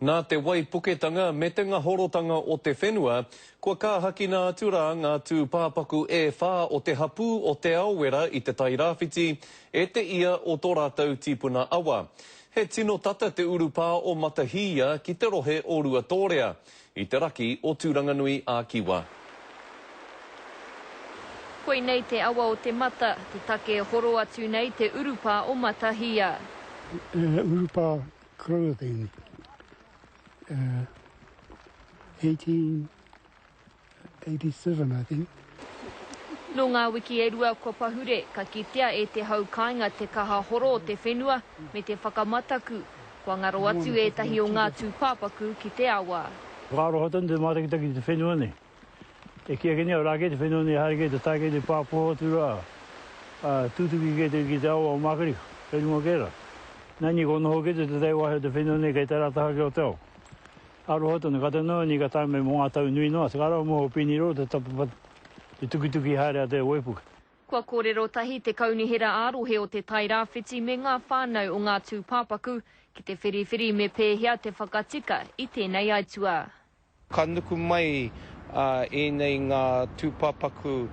Nā te waipuketanga me te ngahorotanga o te whenua, kua kāhakina atura ngā tūpāpaku e whā o te hapu o te awera i te tairawhiti e te ia o tō rātou tipuna awa. He tino tata te urupā o Matahia ki te rohe o Ruatorea, i te raki o Tūranganui a Kiwa. Koe nei te awa o te mata, te take horo atu nei te urupā o Matahia. Urupā clothing. 1887, I think. No ngā wiki e rua kua pahure, ka kitea e te hau kāinga te kaha horo o te whenua me te whakamataku. Kua ngaro atu e tahi o ngā tūpāpaku ki te awa. Whāro hotan te mātakitaki te whenua nei. E kia kenia o rāke te whenua nei, haere kei te tāke te pāpoho atu rā. Tūtuki ki te awa o Mākari, whenua kera. Nani kono hoke te tei wahe te whenua nei kei te rātaha ki o teo. Aro hotan, ka te noa ni ka tāme mō ngā tau nui noa, sakara mō pini ro te tapapat, te tukituki haere a te waipuka. Kua kōrero tahi te kaunihera ārohe o te tairawhiti me ngā whānau o ngā tūpāpaku ki te whiriwhiri me pēhea te whakatika i tēnei aitua. Ka nuku mai nei ngā tūpāpaku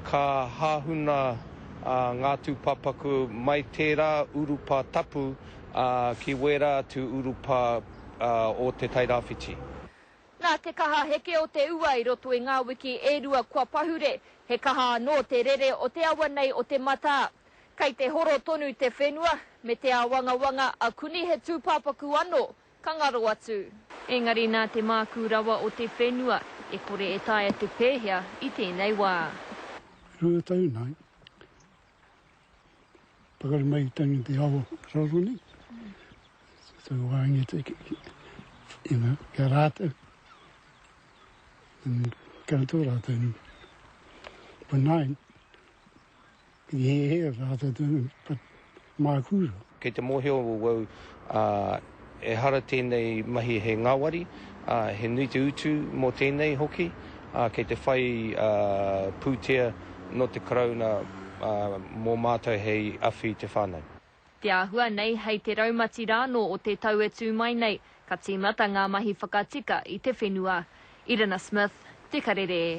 ka hāhuna ngā tūpāpaku mai tērā urupā tapu ki wera tu urupā o te tairawhiti. Nā te kaha heke o te ua i roto e ngā wiki e rua kua pahure, he kaha anō te rere o te awa nei o te mata. Kei te horo tonu te whenua, me te awanga a kuni he tūpāpaku anō, ka ngaro atu. Engari nā te māku rawa o te whenua, e kore e tae atu pēhea i tēnei wā. Rua tau nai. Pakari mai tangi te awa raroni. So wāngi te kia rātou. Kia tō rātou. Panain. Ki he rātou tūnu, pat mākura. Kei te mōhio wau e hara tēnei mahi he ngāwari, he nui te utu mō tēnei hoki, kei te whai pūtea no te karauna mō mātou hei awhi te whānau. Te āhua nei hei te raumati rāno o te tau e tū mai nei, ka tīmata ngā mahi whakatika i te whenua. Irina Smith, Te Karere.